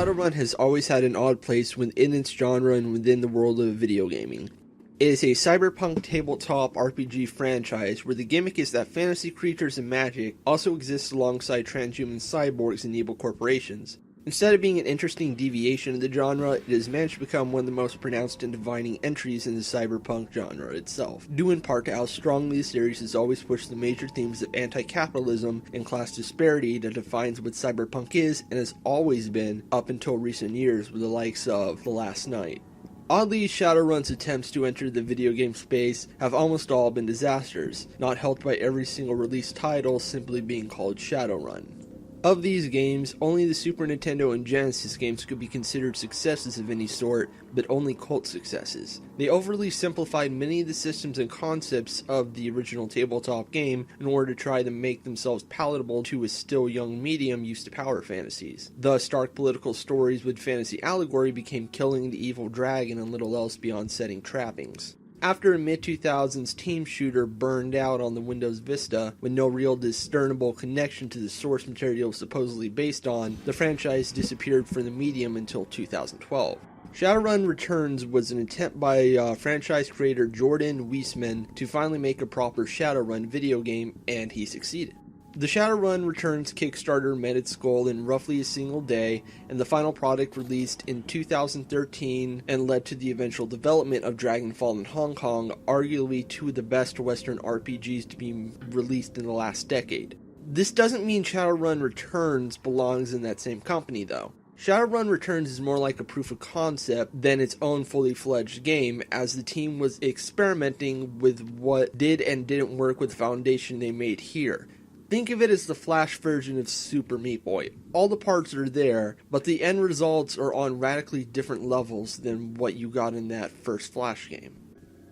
Shadowrun has always had an odd place within its genre and within the world of video gaming. It is a cyberpunk tabletop RPG franchise where the gimmick is that fantasy creatures and magic also exist alongside transhuman cyborgs and evil corporations. Instead of being an interesting deviation of the genre, it has managed to become one of the most pronounced and defining entries in the cyberpunk genre itself, due in part to how strongly the series has always pushed the major themes of anti-capitalism and class disparity that defines what cyberpunk is and has always been up until recent years with the likes of The Last Night. Oddly, Shadowrun's attempts to enter the video game space have almost all been disasters, not helped by every single released title simply being called Shadowrun. Of these games, only the Super Nintendo and Genesis games could be considered successes of any sort, but only cult successes. They overly simplified many of the systems and concepts of the original tabletop game in order to try to make themselves palatable to a still young medium used to power fantasies. Thus, dark political stories with fantasy allegory became killing the evil dragon and little else beyond setting trappings. After a mid-2000s team shooter burned out on the Windows Vista with no real discernible connection to the source material supposedly based on, the franchise disappeared from the medium until 2012. Shadowrun Returns was an attempt by franchise creator Jordan Weisman to finally make a proper Shadowrun video game, and he succeeded. The Shadowrun Returns Kickstarter met its goal in roughly a single day, and the final product released in 2013 and led to the eventual development of Dragonfall in Hong Kong, arguably two of the best Western RPGs to be released in the last decade. This doesn't mean Shadowrun Returns belongs in that same company, though. Shadowrun Returns is more like a proof of concept than its own fully fledged game, as the team was experimenting with what did and didn't work with the foundation they made here. Think of it as the Flash version of Super Meat Boy. All the parts are there, but the end results are on radically different levels than what you got in that first Flash game.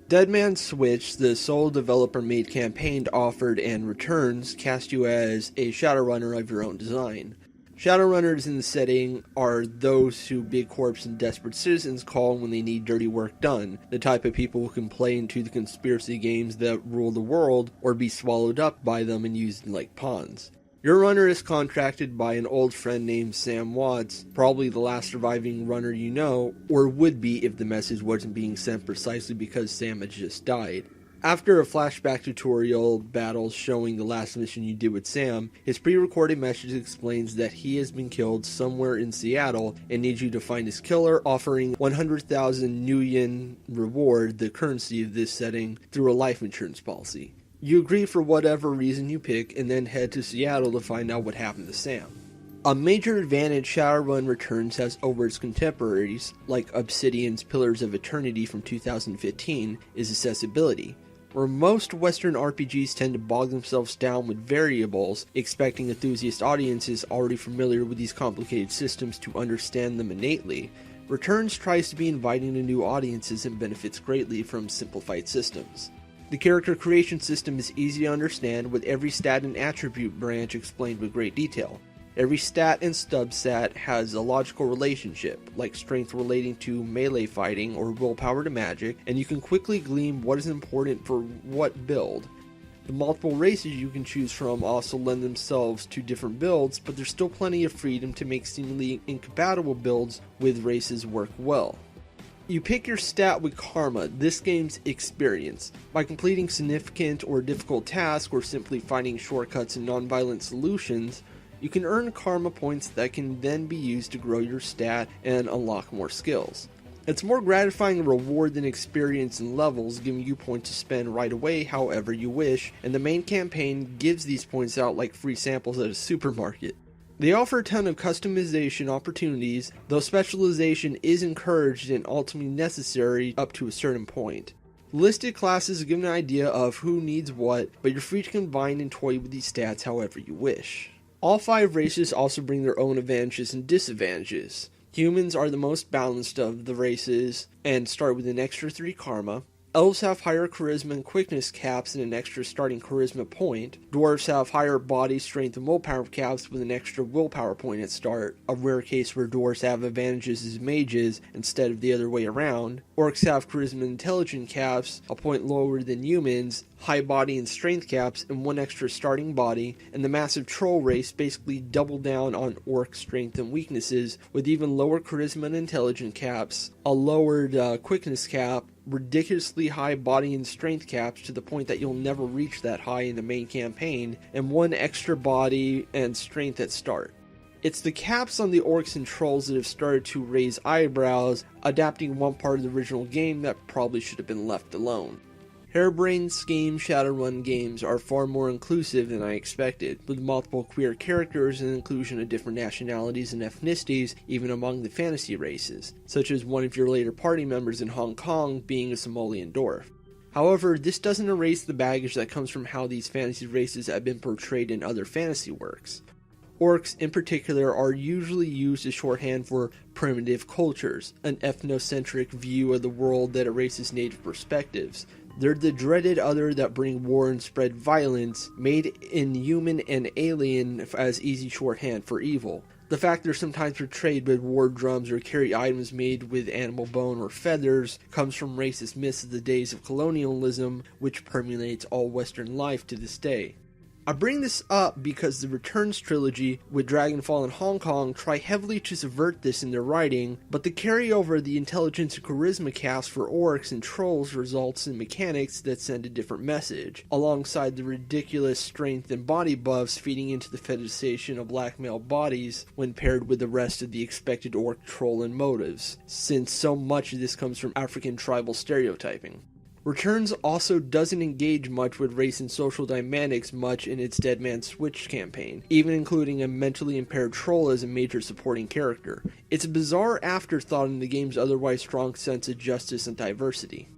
Dead Man's Switch, the sole developer-made campaign offered and Returns, cast you as a Shadowrunner of your own design. Shadowrunners in the setting are those who big corps and desperate citizens call when they need dirty work done, the type of people who can play into the conspiracy games that rule the world or be swallowed up by them and used like pawns. Your runner is contracted by an old friend named Sam Watts, probably the last surviving runner you know, or would be if the message wasn't being sent precisely because Sam had just died. After a flashback tutorial battle showing the last mission you did with Sam, his pre-recorded message explains that he has been killed somewhere in Seattle and needs you to find his killer, offering 100,000 Nuyen reward, the currency of this setting, through a life insurance policy. You agree for whatever reason you pick and then head to Seattle to find out what happened to Sam. A major advantage Shadowrun Returns has over its contemporaries, like Obsidian's Pillars of Eternity from 2015, is accessibility. Where most Western RPGs tend to bog themselves down with variables, expecting enthusiast audiences already familiar with these complicated systems to understand them innately, Returns tries to be inviting to new audiences and benefits greatly from simplified systems. The character creation system is easy to understand, with every stat and attribute branch explained with great detail. Every stat and substat has a logical relationship, like strength relating to melee fighting or willpower to magic, and you can quickly glean what is important for what build. The multiple races you can choose from also lend themselves to different builds, but there's still plenty of freedom to make seemingly incompatible builds with races work well. You pick your stat with karma, this game's experience. By completing significant or difficult tasks or simply finding shortcuts and non-violent solutions, you can earn karma points that can then be used to grow your stat and unlock more skills. It's more gratifying reward than experience and levels, giving you points to spend right away however you wish, and the main campaign gives these points out like free samples at a supermarket. They offer a ton of customization opportunities, though specialization is encouraged and ultimately necessary up to a certain point. Listed classes give an idea of who needs what, but you're free to combine and toy with these stats however you wish. All 5 races also bring their own advantages and disadvantages. Humans are the most balanced of the races and start with an extra 3 karma. Elves have higher charisma and quickness caps and an extra starting charisma point. Dwarves have higher body strength and willpower caps with an extra willpower point at start, a rare case where dwarves have advantages as mages instead of the other way around. Orcs have charisma and intelligence caps, a point lower than humans, high body and strength caps, and one extra starting body, and the massive troll race basically double down on orc strength and weaknesses, with even lower charisma and intelligence caps, a lowered quickness cap, ridiculously high body and strength caps to the point that you'll never reach that high in the main campaign, and one extra body and strength at start. It's the caps on the orcs and trolls that have started to raise eyebrows, adapting one part of the original game that probably should have been left alone. Harebrained Scheme Shadowrun games are far more inclusive than I expected, with multiple queer characters and inclusion of different nationalities and ethnicities even among the fantasy races, such as one of your later party members in Hong Kong being a Somalian dwarf. However, this doesn't erase the baggage that comes from how these fantasy races have been portrayed in other fantasy works. Orcs, in particular, are usually used as shorthand for primitive cultures, an ethnocentric view of the world that erases native perspectives. They're the dreaded other that bring war and spread violence, made inhuman and alien as easy shorthand for evil. The fact they're sometimes portrayed with war drums or carry items made with animal bone or feathers comes from racist myths of the days of colonialism, which permeates all Western life to this day. I bring this up because the Returns trilogy with Dragonfall and Hong Kong try heavily to subvert this in their writing, but the carryover of the intelligence and charisma casts for orcs and trolls results in mechanics that send a different message, alongside the ridiculous strength and body buffs feeding into the fetishization of black male bodies when paired with the rest of the expected orc troll and motives, since so much of this comes from African tribal stereotyping. Returns also doesn't engage much with race and social dynamics much in its Dead Man Switch campaign, even including a mentally impaired troll as a major supporting character. It's a bizarre afterthought in the game's otherwise strong sense of justice and diversity.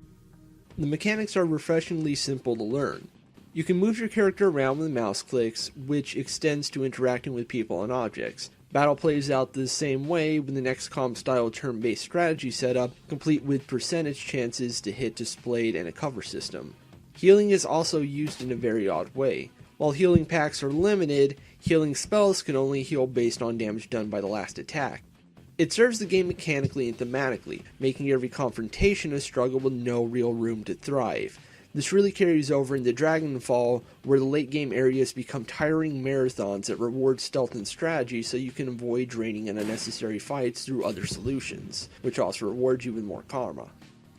The mechanics are refreshingly simple to learn. You can move your character around with mouse clicks, which extends to interacting with people and objects. Battle plays out the same way with an XCOM-style turn-based strategy setup, complete with percentage chances to hit displayed and a cover system. Healing is also used in a very odd way. While healing packs are limited, healing spells can only heal based on damage done by the last attack. It serves the game mechanically and thematically, making every confrontation a struggle with no real room to thrive. This really carries over into Dragonfall, where the late game areas become tiring marathons that reward stealth and strategy so you can avoid draining and unnecessary fights through other solutions, which also rewards you with more karma.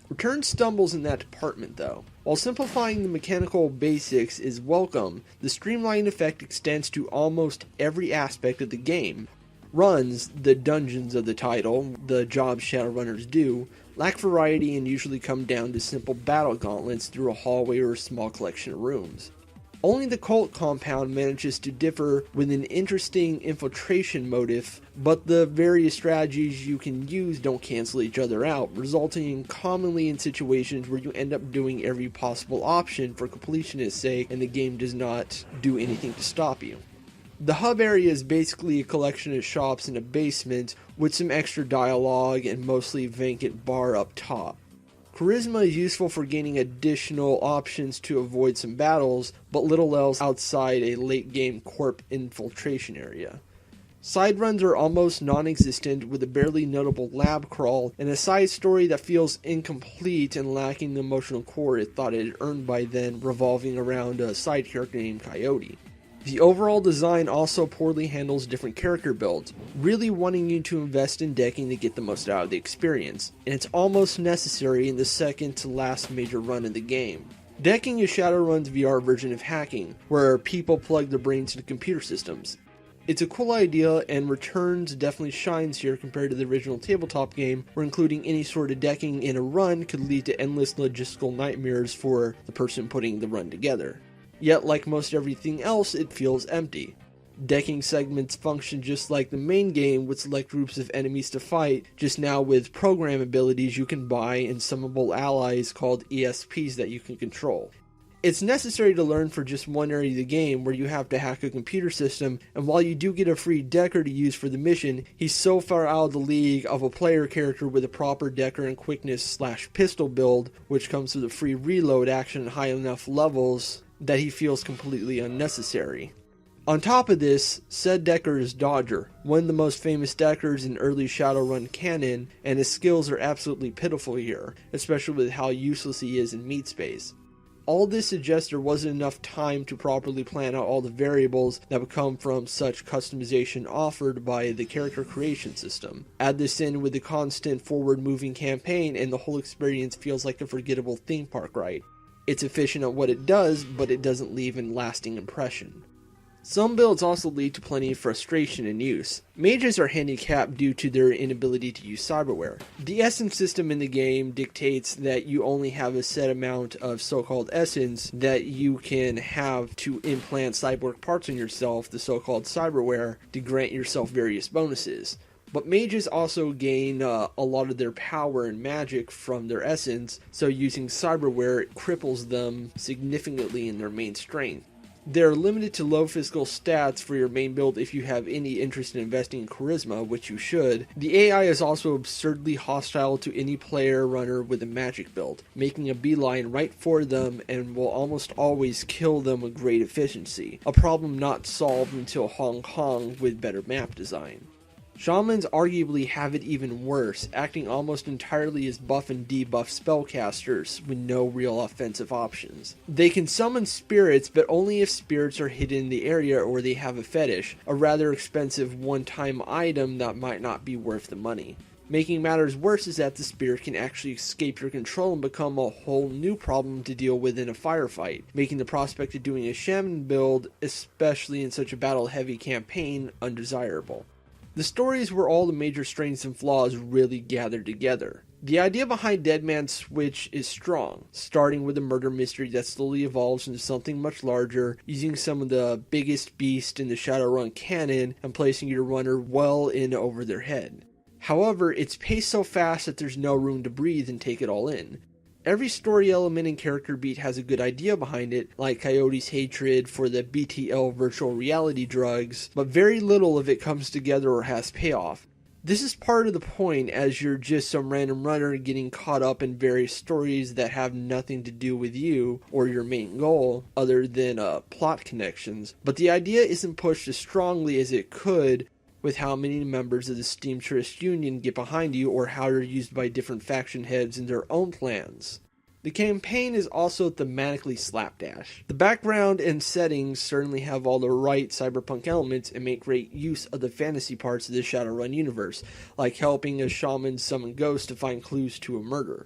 Return stumbles in that department though. While simplifying the mechanical basics is welcome, the streamlined effect extends to almost every aspect of the game. Runs, the dungeons of the title, the jobs Shadowrunners do, lack variety and usually come down to simple battle gauntlets through a hallway or a small collection of rooms. Only the cult compound manages to differ with an interesting infiltration motive, but the various strategies you can use don't cancel each other out, resulting commonly in situations where you end up doing every possible option for completionist's sake and the game does not do anything to stop you. The hub area is basically a collection of shops in a basement with some extra dialogue and mostly vacant bar up top. Charisma is useful for gaining additional options to avoid some battles, but little else outside a late game corp infiltration area. Side runs are almost non-existent with a barely notable lab crawl and a side story that feels incomplete and lacking the emotional core it thought it had earned by then, revolving around a side character named Coyote. The overall design also poorly handles different character builds, really wanting you to invest in decking to get the most out of the experience, and it's almost necessary in the second to last major run in the game. Decking is Shadowrun's VR version of hacking, where people plug their brains into computer systems. It's a cool idea, and Returns definitely shines here compared to the original tabletop game, where including any sort of decking in a run could lead to endless logistical nightmares for the person putting the run together. Yet, like most everything else, it feels empty. Decking segments function just like the main game with select groups of enemies to fight, just now with program abilities you can buy and summable allies called ESPs that you can control. It's necessary to learn for just one area of the game where you have to hack a computer system, and while you do get a free Decker to use for the mission, he's so far out of the league of a player character with a proper Decker and quickness/pistol build, which comes with a free reload action at high enough levels, that he feels completely unnecessary. On top of this, said Decker is Dodger, one of the most famous Deckers in early Shadowrun canon, and his skills are absolutely pitiful here, especially with how useless he is in meat space. All this suggests there wasn't enough time to properly plan out all the variables that would come from such customization offered by the character creation system. Add this in with the constant forward-moving campaign and the whole experience feels like a forgettable theme park ride. It's efficient at what it does, but it doesn't leave a lasting impression. Some builds also lead to plenty of frustration in use. Mages are handicapped due to their inability to use cyberware. The essence system in the game dictates that you only have a set amount of so-called essence that you can have to implant cyborg parts on yourself, the so-called cyberware, to grant yourself various bonuses. But mages also gain a lot of their power and magic from their essence, so using cyberware cripples them significantly in their main strength. They're limited to low physical stats for your main build if you have any interest in investing in charisma, which you should. The AI is also absurdly hostile to any player runner with a magic build, making a beeline right for them and will almost always kill them with great efficiency, a problem not solved until Hong Kong with better map design. Shamans arguably have it even worse, acting almost entirely as buff and debuff spellcasters with no real offensive options. They can summon spirits, but only if spirits are hidden in the area or they have a fetish, a rather expensive one-time item that might not be worth the money. Making matters worse is that the spirit can actually escape your control and become a whole new problem to deal with in a firefight, making the prospect of doing a shaman build, especially in such a battle-heavy campaign, undesirable. The stories where all the major strengths and flaws really gather together. The idea behind Dead Man's Switch is strong, starting with a murder mystery that slowly evolves into something much larger, using some of the biggest beasts in the Shadowrun canon and placing your runner well in over their head. However, it's paced so fast that there's no room to breathe and take it all in. Every story element and character beat has a good idea behind it, like Coyote's hatred for the BTL virtual reality drugs, but very little of it comes together or has payoff. This is part of the point, as you're just some random runner getting caught up in various stories that have nothing to do with you or your main goal, other than plot connections, but the idea isn't pushed as strongly as it could with how many members of the Steamtrist Union get behind you or how they're used by different faction heads in their own plans. The campaign is also thematically slapdash. The background and settings certainly have all the right cyberpunk elements and make great use of the fantasy parts of the Shadowrun universe, like helping a shaman summon ghosts to find clues to a murder.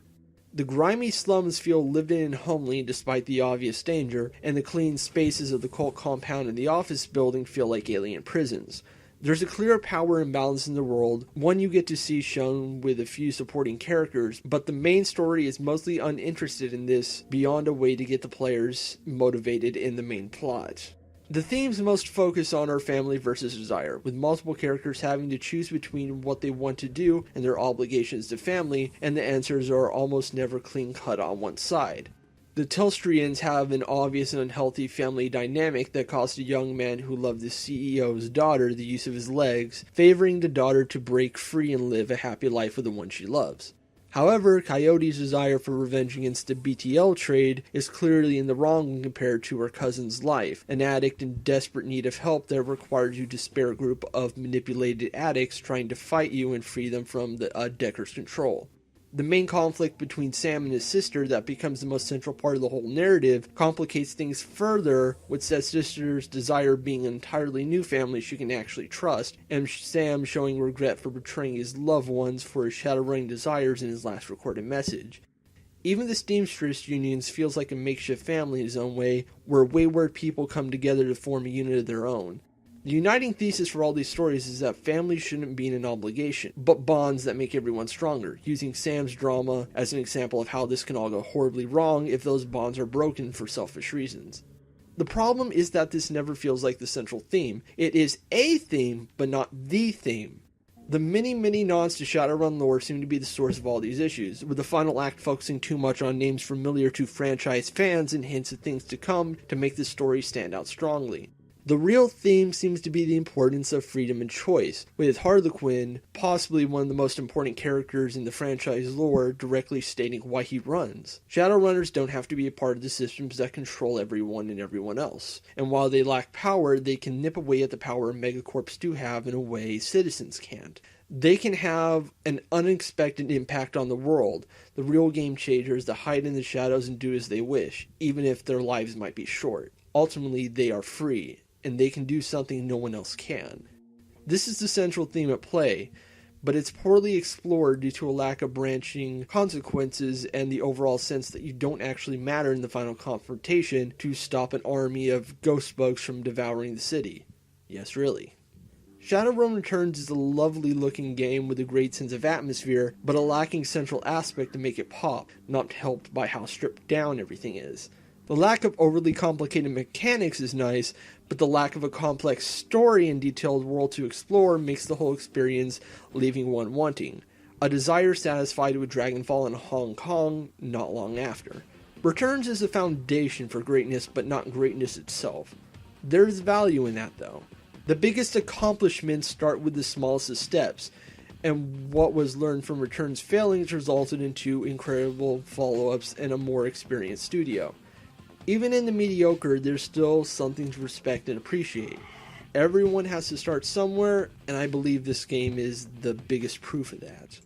The grimy slums feel lived in and homely despite the obvious danger, and the clean spaces of the cult compound and the office building feel like alien prisons. There's a clear power imbalance in the world, one you get to see shown with a few supporting characters, but the main story is mostly uninterested in this beyond a way to get the players motivated in the main plot. The themes most focus on are family versus desire, with multiple characters having to choose between what they want to do and their obligations to family, and the answers are almost never clean-cut on one side. The Telstrians have an obvious and unhealthy family dynamic that cost a young man who loved the CEO's daughter the use of his legs, favoring the daughter to break free and live a happy life with the one she loves. However, Coyote's desire for revenge against the BTL trade is clearly in the wrong when compared to her cousin's life, an addict in desperate need of help that requires you to spare a group of manipulated addicts trying to fight you and free them from the Decker's control. The main conflict between Sam and his sister that becomes the most central part of the whole narrative complicates things further, with said sister's desire being an entirely new family she can actually trust, and Sam showing regret for betraying his loved ones for his Shadowrun desires in his last recorded message. Even the Steamtrist Unions feels like a makeshift family in its own way, where wayward people come together to form a unit of their own. The uniting thesis for all these stories is that families shouldn't be an obligation, but bonds that make everyone stronger, using Sam's drama as an example of how this can all go horribly wrong if those bonds are broken for selfish reasons. The problem is that this never feels like the central theme. It is a theme, but not the theme. The many nods to Shadowrun lore seem to be the source of all these issues, with the final act focusing too much on names familiar to franchise fans and hints at things to come to make the story stand out strongly. The real theme seems to be the importance of freedom and choice, with Harlequin, possibly one of the most important characters in the franchise lore, directly stating why he runs. Shadowrunners don't have to be a part of the systems that control everyone and everyone else, and while they lack power, they can nip away at the power megacorps do have in a way citizens can't. They can have an unexpected impact on the world, the real game changers that hide in the shadows and do as they wish, even if their lives might be short. Ultimately, they are free, and they can do something no one else can. This is the central theme at play, but it's poorly explored due to a lack of branching consequences and the overall sense that you don't actually matter in the final confrontation to stop an army of ghost bugs from devouring the city. Yes, really. Shadowrun Returns is a lovely looking game with a great sense of atmosphere, but a lacking central aspect to make it pop, not helped by how stripped down everything is. The lack of overly complicated mechanics is nice, but the lack of a complex story and detailed world to explore makes the whole experience leaving one wanting. A desire satisfied with Dragonfall in Hong Kong not long after. Returns is a foundation for greatness, but not greatness itself. There's value in that though. The biggest accomplishments start with the smallest of steps, and what was learned from Returns' failings resulted in 2 incredible follow-ups and a more experienced studio. Even in the mediocre, there's still something to respect and appreciate. Everyone has to start somewhere, and I believe this game is the biggest proof of that.